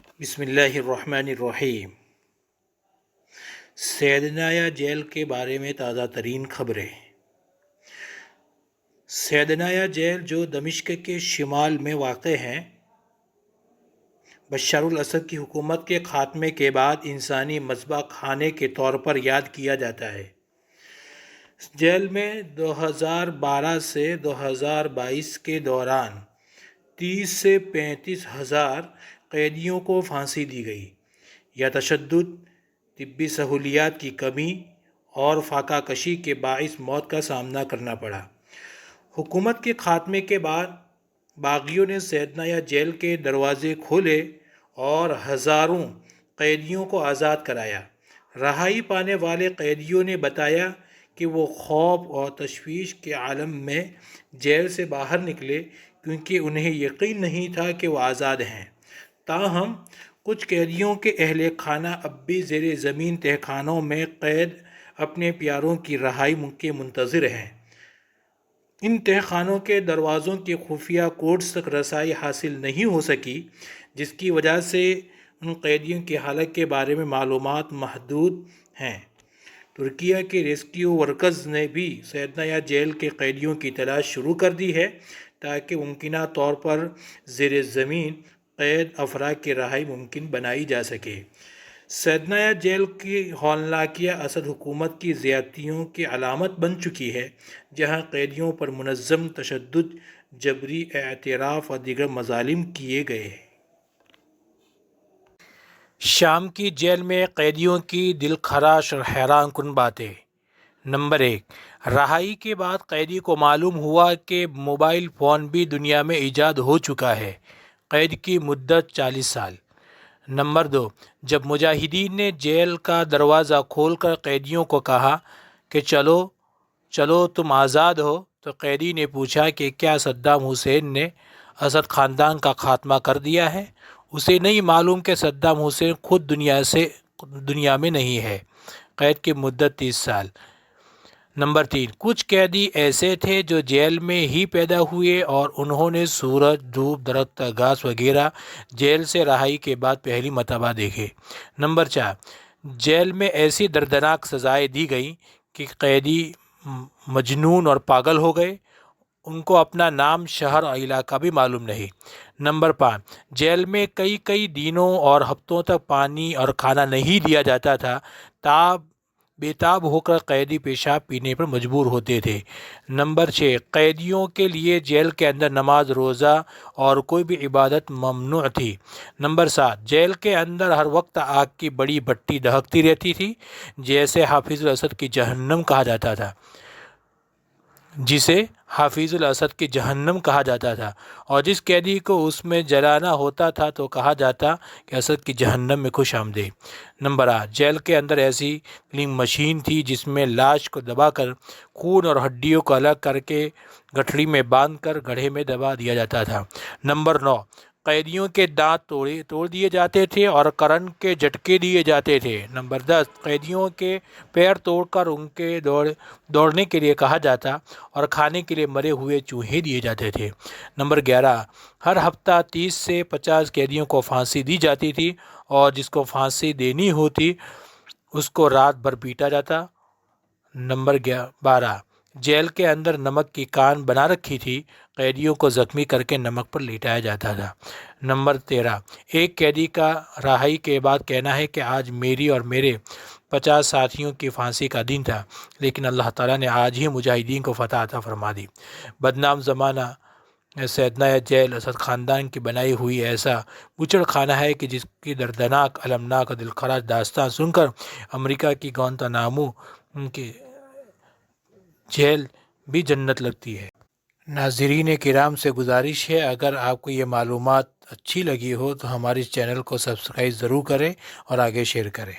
بسم اللہ الرحمن الرحیم۔ سیدنایا جیل کے بارے میں تازہ ترین خبریں۔ سیدنایا جیل جو دمشق کے شمال میں واقع ہے، بشار الاسد کی حکومت کے خاتمے کے بعد انسانی مذبح خانے کے طور پر یاد کیا جاتا ہے۔ جیل میں 2012 سے 2022 کے دوران 30 سے 35 ہزار قیدیوں کو پھانسی دی گئی یا تشدد، طبی سہولیات کی کمی اور فاقہ کشی کے باعث موت کا سامنا کرنا پڑا۔ حکومت کے خاتمے کے بعد باغیوں نے سیدنایا جیل کے دروازے کھولے اور ہزاروں قیدیوں کو آزاد کرایا۔ رہائی پانے والے قیدیوں نے بتایا کہ وہ خوف اور تشویش کے عالم میں جیل سے باہر نکلے کیونکہ انہیں یقین نہیں تھا کہ وہ آزاد ہیں۔ تاہم کچھ قیدیوں کے اہل خانہ اب بھی زیر زمین تہہ خانوں میں قید اپنے پیاروں کی رہائی کے منتظر ہیں۔ ان تہہ خانوں کے دروازوں کی خفیہ کوڈز تک رسائی حاصل نہیں ہو سکی، جس کی وجہ سے ان قیدیوں کی حالت کے بارے میں معلومات محدود ہیں۔ ترکیہ کے ریسکیو ورکرز نے بھی سیدنایا جیل کے قیدیوں کی تلاش شروع کر دی ہے تاکہ ممکنہ طور پر زیر زمین قید افراد کی رہائی ممکن بنائی جا سکے۔ سیدنایا جیل کی ہولناکیہ اسد حکومت کی زیادتیوں کی علامت بن چکی ہے، جہاں قیدیوں پر منظم تشدد، جبری اعتراف اور دیگر مظالم کیے گئے ہیں۔ شام کی جیل میں قیدیوں کی دلخراش اور حیران کن باتیں۔ نمبر 1، رہائی کے بعد قیدی کو معلوم ہوا کہ موبائل فون بھی دنیا میں ایجاد ہو چکا ہے۔ قید کی مدت 40 سال۔ نمبر 2، جب مجاہدین نے جیل کا دروازہ کھول کر قیدیوں کو کہا کہ چلو تم آزاد ہو، تو قیدی نے پوچھا کہ کیا صدام حسین نے اسد خاندان کا خاتمہ کر دیا ہے؟ اسے نہیں معلوم کہ صدام حسین خود دنیا میں نہیں ہے۔ قید کی مدت 30 سال۔ نمبر 3، کچھ قیدی ایسے تھے جو جیل میں ہی پیدا ہوئے اور انہوں نے سورج، دھوپ، درخت، گھاس وغیرہ جیل سے رہائی کے بعد پہلی مرتبہ دیکھے۔ نمبر 4، جیل میں ایسی دردناک سزائیں دی گئیں کہ قیدی مجنون اور پاگل ہو گئے۔ ان کو اپنا نام، شہر اور علاقہ بھی معلوم نہیں۔ نمبر 5، جیل میں کئی دنوں اور ہفتوں تک پانی اور کھانا نہیں دیا جاتا تھا۔ بے تاب ہو کر قیدی پیشاب پینے پر مجبور ہوتے تھے۔ نمبر 6، قیدیوں کے لیے جیل کے اندر نماز، روزہ اور کوئی بھی عبادت ممنوع تھی۔ نمبر 7، جیل کے اندر ہر وقت آگ کی بڑی بھٹی دہکتی رہتی تھی، جسے حافظ الاسد کی جہنم کہا جاتا تھا، اور جس قیدی کو اس میں جلانا ہوتا تھا تو کہا جاتا کہ اسد کی جہنم میں خوش آمدید۔ نمبر 8، جیل کے اندر ایسی کلنگ مشین تھی جس میں لاش کو دبا کر خون اور ہڈیوں کو الگ کر کے گٹھڑی میں باندھ کر گڑھے میں دبا دیا جاتا تھا۔ نمبر 9، قیدیوں کے دانت توڑ دیے جاتے تھے اور کرنٹ کے جھٹکے دیے جاتے تھے۔ نمبر 10، قیدیوں کے پیر توڑ کر ان کے دوڑنے کے لیے کہا جاتا اور کھانے کے لیے مرے ہوئے چوہے دیے جاتے تھے۔ نمبر 11، ہر ہفتہ 30 سے 50 قیدیوں کو پھانسی دی جاتی تھی، اور جس کو پھانسی دینی ہوتی اس کو رات بھر پیٹا جاتا۔ نمبر 12، جیل کے اندر نمک کی کان بنا رکھی تھی، قیدیوں کو زخمی کر کے نمک پر لیٹایا جاتا تھا۔ نمبر 13، ایک قیدی کا رہائی کے بعد کہنا ہے کہ آج میری اور میرے 50 ساتھیوں کی پھانسی کا دن تھا، لیکن اللہ تعالیٰ نے آج ہی مجاہدین کو فتح عطا فرما دی۔ بدنام زمانہ سیدنایا جیل اسد خاندان کی بنائی ہوئی ایسا بچڑ خانہ ہے کہ جس کی دردناک، المناک اور دلخراش داستان سن کر امریکہ کی گوانتانامو کی جیل بھی جنت لگتی ہے۔ ناظرین کرام سے گزارش ہے، اگر آپ کو یہ معلومات اچھی لگی ہو تو ہمارے چینل کو سبسکرائب ضرور کریں اور آگے شیئر کریں۔